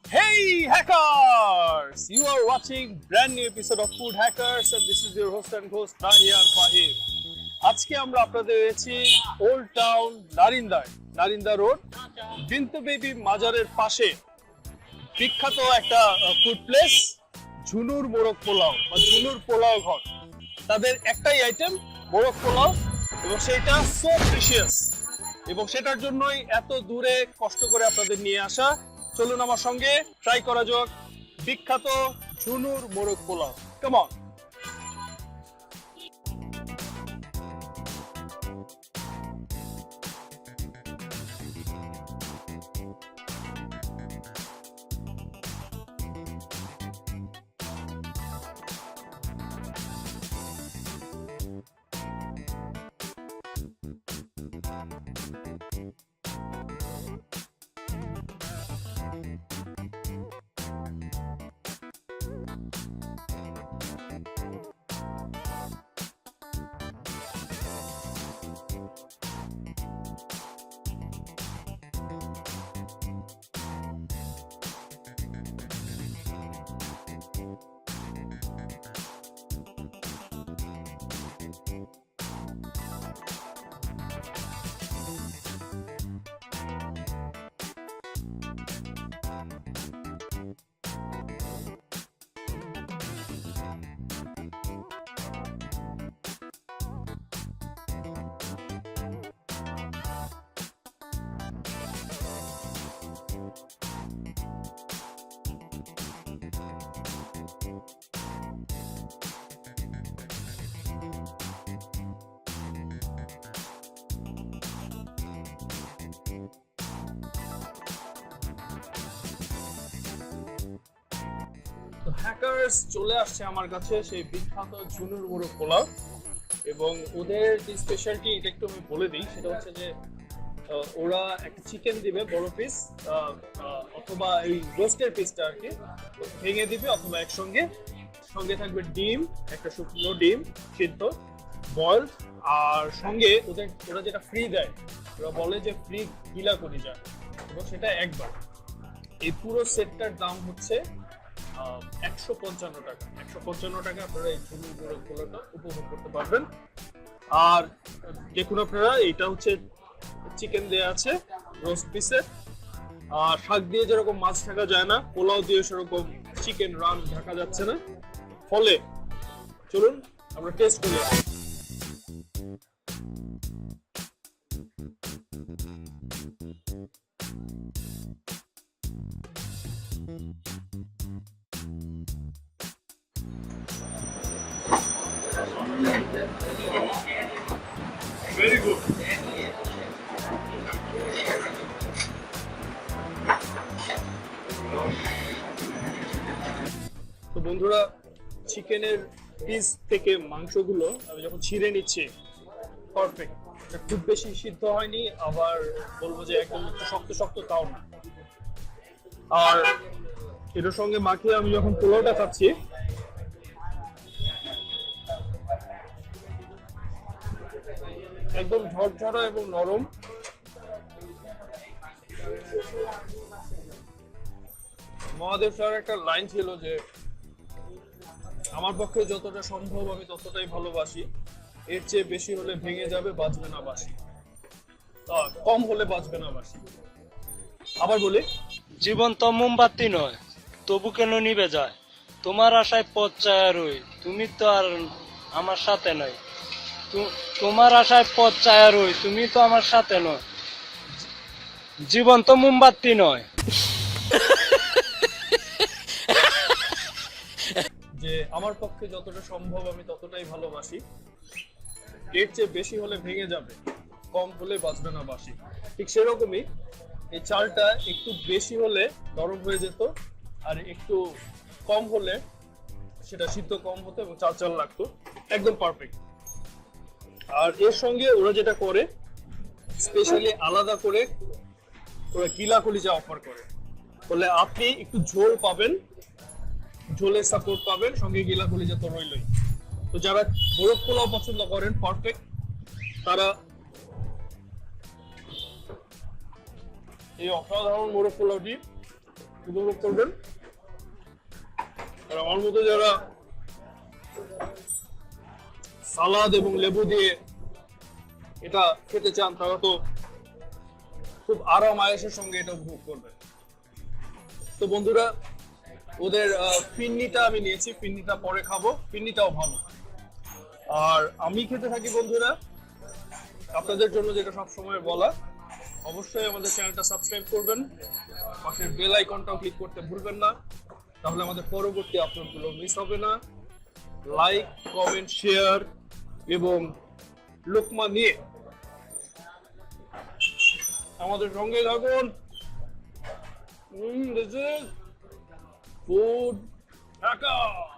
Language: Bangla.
Hey hackers! You are watching brand new episode of FoodHackers and this is your host and host Nahyan Faahim. আজকে আমরা আপনাদের এনেছি old town Narinda road Binat Bibi মাজারের পাশে বিখ্যাত একটা ফুড প্লেস ঝুনুর মোরগ পোলাও বা ঝুনুর পোলাও ঘর। তাদের একটাই আইটেম মোরগ পোলাও এবং সেটা সো ডিলিশিয়াস এবং সেটার জন্যই এত দূরে কষ্ট করে আপনাদের নিয়ে আসা। চলুন আমার সঙ্গে ট্রাই করা যাক বিখ্যাত ঝুনুর মোরগ পোলাও। Come on. হ্যাকার্স চলে আসছে আমার কাছে সেই বিখ্যাত ঝুনুর মোরগ পোলাও এবং ওদের যে স্পেশালিটি এটা একটু আমি বলে দিই। সেটা হচ্ছে যে ওরা একটা চিকেন দিবে বড় পিস অথবা এই রোস্টের পিসটা আর কি ভেঙে দিবে অথবা একসঙ্গে সঙ্গে থাকবে ডিম, একটা শুকনো ডিম সিদ্ধ বয়েলড, আর সঙ্গে ওরা যেটা ফ্রি দেয় ওরা বলে যে ফ্রি গিলা করি যায় এবং সেটা একবার। এই পুরো সেটটার দাম হচ্ছে 155 টাকা। 155 টাকা আপনারা এই ঝুনুর মোরগ পোলাওটা উপভোগ করতে পারবেন। আর দেখুন আপনারা এটা হচ্ছে চিকেন দেয়া আছে রোস্ট পিসের, আর শাক দিয়ে যেরকম মাছ ঢাকা যায় না, পোলাও দিয়ে সেরকম চিকেন রান ঢাকা যাচ্ছে না। ফলে চলুন আমরা টেস্ট করি। Very good. তো বন্ধুরা, চিকেনের পিস থেকে মাংসগুলো আমি যখন ছিঁড়ে নিচ্ছি পারফেক্ট। এটা খুব বেশি সিদ্ধ হয়নি, আবার বলবো যে একদম শক্ত শক্ত তাও না। আর এটার সঙ্গে মাখিয়ে আমি যখন পোলাওটা খাচ্ছি একদম ঝরঝরা এবং নরম। মহাদেব স্যার একটা লাইন ছিল যে আমার পক্ষে যতটা সম্ভব আমি ততটাই ভালোবাসি, এর চেয়ে বেশি হলে ভেঙে যাবে বাঁচবে না বাসি, কম হলে বাঁচবে না বাসি। আবার বলি, জীবন তো মোমবাতি নয়, তবু কেন নিবে যায়? তোমার আশায় পথ চায়া রই, তুমি তো আর আমার সাথে নয়। তোমার আশায় পথ চায়া রই, তুমি তো আমার সাথে নয়। জীবন তো মোমবাতি নয়। যে আমার পক্ষে যতটা সম্ভব আমি ততটাই ভালোবাসি, এর চেয়ে বেশি হলে ভেঙে যাবে, কম হলে বাঁচবে না বাসি। ঠিক সেরকমই এই চালটা একটু বেশি হলে নরম হয়ে যেত, আর একটু কম হলে সেটা সিদ্ধ কম হতো এবং চাল চাল লাগতো। একদম পারফেক্ট। আর এর সঙ্গে ওরা যেটা করে স্পেশালি আলাদা করে ওরা গিলা কলিজা অফার করে, বলে আপনি একটু ঝোল পাবেন, ঝোলের সাপোর্ট পাবেন, সঙ্গে গিলা কলিজা তো রইলই। তো যারা মোরগ পোলাও পছন্দ করেন পারফেক্ট, তারা এই অসাধারণ মোরগ পোলাওটি উপভোগ করবেন। আর আমার মতো যারা সালাদ এবং লেবু দিয়ে এটা খেতে চান তারা তো খুব আরাম আয়েশের সঙ্গে এটা উপভোগ করবে। তো বন্ধুরা, ওদের ফিন্নিটা আমি নিয়েছি, ফিন্নিটা পরে খাবো, ফিন্নিটাও ভালো। আর আমি খেতে থাকি বন্ধুরা, আপনাদের জন্য যেটা সব সময় বলা, অবশ্যই আমাদের চ্যানেলটা সাবস্ক্রাইব করবেন, পাশের বেল আইকনটাও ক্লিক করতে ভুলবেন না, তাহলে আমাদের পরবর্তী আপলোডগুলো মিস হবে না। লাইক, কমেন্ট, শেয়ার এবং লোকমা নিয়ে আমাদের সঙ্গে থাকুন। This is Food Hackers.